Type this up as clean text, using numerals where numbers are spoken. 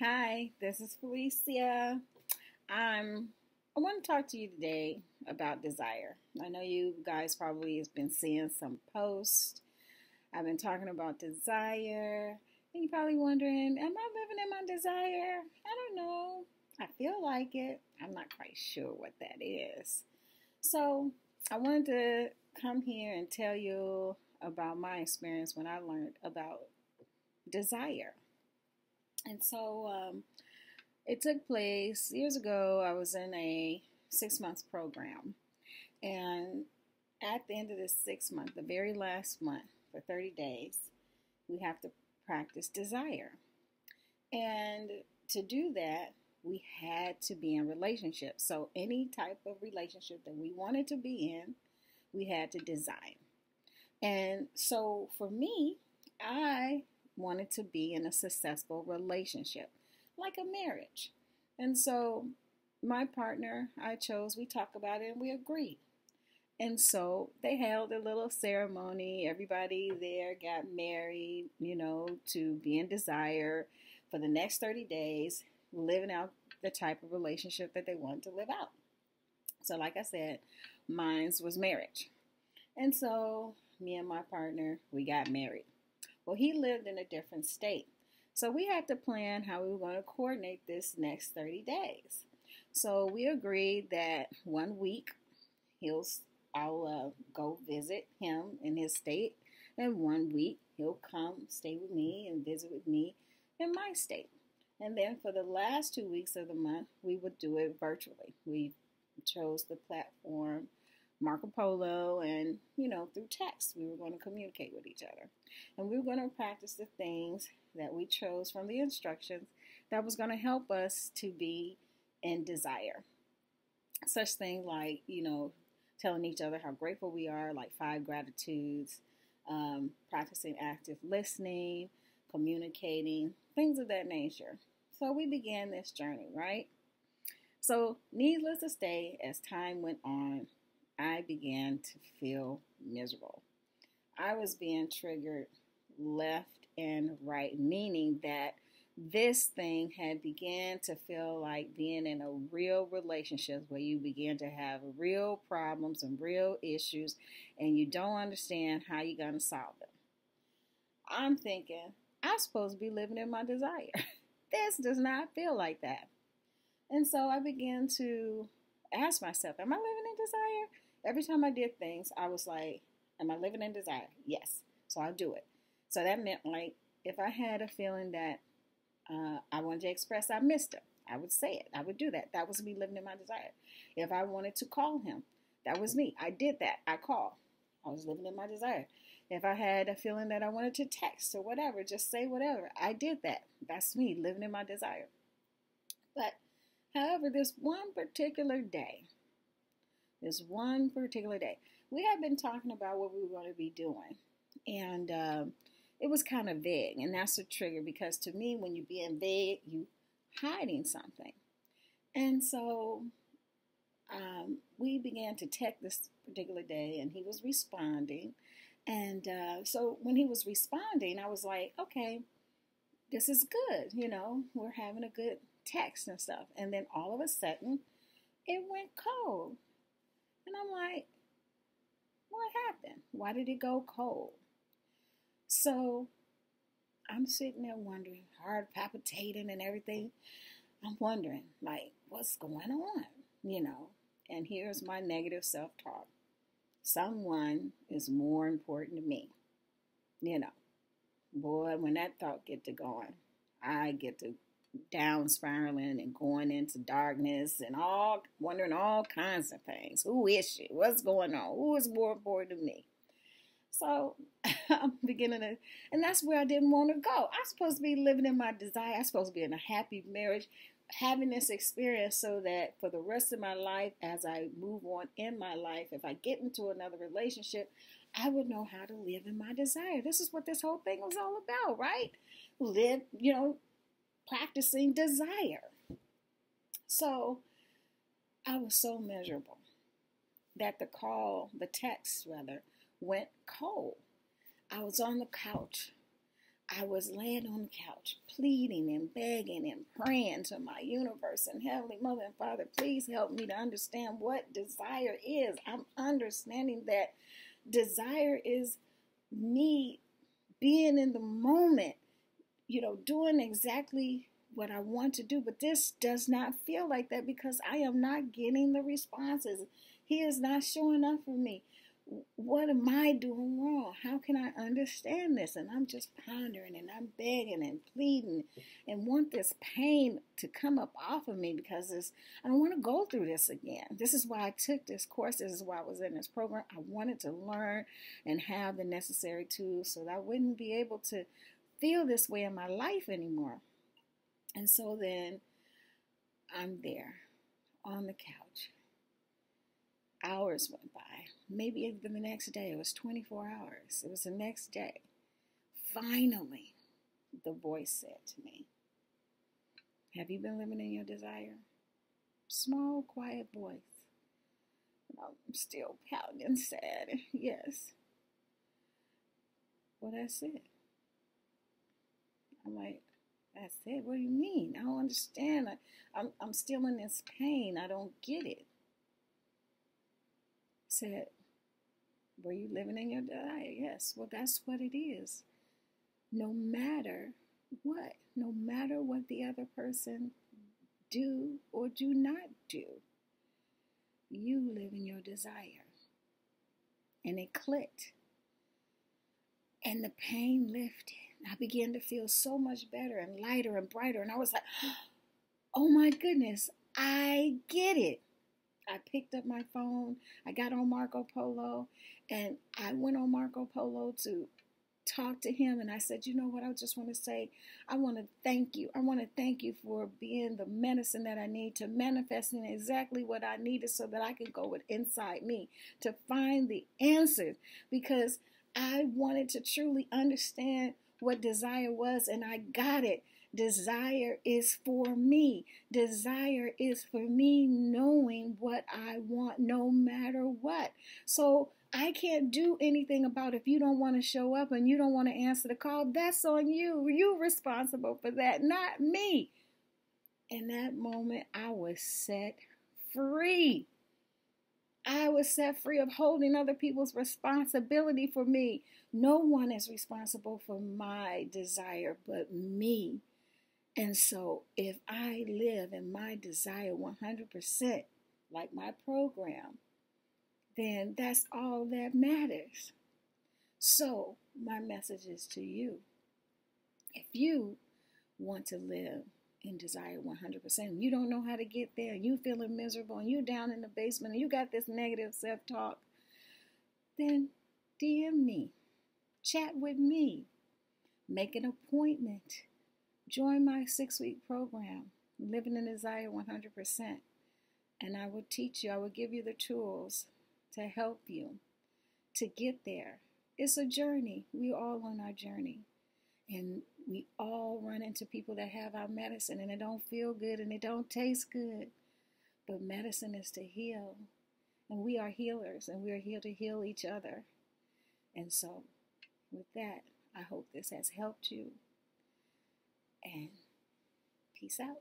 Hi, this is Felicia. Um, I want to talk to you today about desire. I know you guys probably has been seeing some posts. I've been talking about desire, and you're probably wondering, am I living in my desire? I don't know. I feel like it. I'm not quite sure what that is. So, I wanted to come here and tell you about my experience when I learned about desire. And so, it took place years ago. I was in a 6 month program. And at the end of the 6 month, the very last month, for 30 days, we have to practice desire. And to do that, we had to be in relationships. So, any type of relationship that we wanted to be in, we had to design. And so, for me, I wanted to be in a successful relationship, like a marriage. And so my partner I chose, we talked about it and we agreed. And so they held a little ceremony. Everybody there got married, to be in desire for the next 30 days, living out the type of relationship that they wanted to live out. So, like I said, mine's was marriage. And so me and my partner, we got married. Well, he lived in a different state. So we had to plan how we were going to coordinate this next 30 days. So we agreed that one week he'll I'll go visit him in his state, and one week he'll come stay with me and visit with me in my state. And then for the last 2 weeks of the month, we would do it virtually. We chose the platform Marco Polo, and through text we were going to communicate with each other, and we were going to practice the things that we chose from the instructions that was going to help us to be in desire. Such things like telling each other how grateful we are, like 5 gratitudes, practicing active listening, communicating, things of that nature. So we began this journey, right? So needless to say, as time went on, I began to feel miserable. I was being triggered left and right, meaning that this thing had began to feel like being in a real relationship where you begin to have real problems and real issues, and you don't understand how you're going to solve them. I'm thinking, I'm supposed to be living in my desire. This does not feel like that. And so I began to ask myself, am I living in desire? Every time I did things, I was like, am I living in desire? Yes. So I'll do it. So that meant, like, if I had a feeling that I wanted to express I missed him, I would say it. I would do that. That was me living in my desire. If I wanted to call him, that was me. I did that. I called. I was living in my desire. If I had a feeling that I wanted to text or whatever, just say whatever, I did that. That's me living in my desire. But, however, this one particular day, we had been talking about what we were going to be doing. And it was kind of vague. And that's a trigger, because to me, when you're being vague, you hiding something. And so we began to text this particular day, and he was responding. And so when he was responding, I was like, okay, this is good. We're having a good text and stuff. And then all of a sudden, it went cold. And I'm like, what happened? Why did it go cold? So I'm sitting there wondering, heart palpitating and everything. I'm wondering, like, what's going on? And here's my negative self-talk. Someone is more important to me. Boy, when that thought get to going, I get to down spiraling and going into darkness and all wondering all kinds of things. Who is she? What's going on? Who is more important to me? So I'm beginning to, and that's where I didn't want to go. I'm supposed to be living in my desire. I'm supposed to be in a happy marriage, having this experience so that for the rest of my life, as I move on in my life, if I get into another relationship, I would know how to live in my desire. This is what this whole thing was all about, right? Live, practicing desire. So I was so miserable that the text rather, went cold. I was on the couch. I was laying on the couch, pleading and begging and praying to my universe and Heavenly Mother and Father, please help me to understand what desire is. I'm understanding that desire is me being in the moment, doing exactly what I want to do. But this does not feel like that because I am not getting the responses. He is not showing up for me. What am I doing wrong? How can I understand this? And I'm just pondering and I'm begging and pleading and want this pain to come up off of me because I don't want to go through this again. This is why I took this course. This is why I was in this program. I wanted to learn and have the necessary tools so that I wouldn't be able to feel this way in my life anymore. And so then I'm there on the couch. Hours went by. Maybe even the next day. It was 24 hours. It was the next day. Finally, the voice said to me, have you been living in your desire? Small, quiet voice. I'm still pouting and sad. Yes. Well, that's it. I'm like, that's it? What do you mean? I don't understand. I'm still in this pain. I don't get it. Said, were you living in your desire? Yes. Well, that's what it is. No matter what the other person do or do not do, you live in your desire. And it clicked. And the pain lifted. I began to feel so much better and lighter and brighter. And I was like, oh my goodness, I get it. I picked up my phone, I got on Marco Polo, and I went on Marco Polo to talk to him. And I said, you know what, I just want to say, I want to thank you. I want to thank you for being the medicine that I need to manifesting exactly what I needed so that I can go inside me to find the answers, because I wanted to truly understand what desire was, and I got it. Desire is for me. Desire is for me knowing what I want no matter what. So I can't do anything about if you don't want to show up and you don't want to answer the call. That's on you. You're responsible for that, not me. In that moment, I was set free. I was set free of holding other people's responsibility for me. No one is responsible for my desire but me. And so if I live in my desire 100%, like my program, then that's all that matters. So my message is to you. If you want to live in desire 100%, you don't know how to get there, and you feeling miserable, and you down in the basement, and you got this negative self-talk, then DM me, chat with me, make an appointment. Join my 6-week program, Living in Desire 100%, and I will teach you, I will give you the tools to help you to get there. It's a journey. We're all on our journey, and we all run into people that have our medicine, and it don't feel good, and it don't taste good, but medicine is to heal, and we are healers, and we are here to heal each other. And so, with that, I hope this has helped you. And peace out.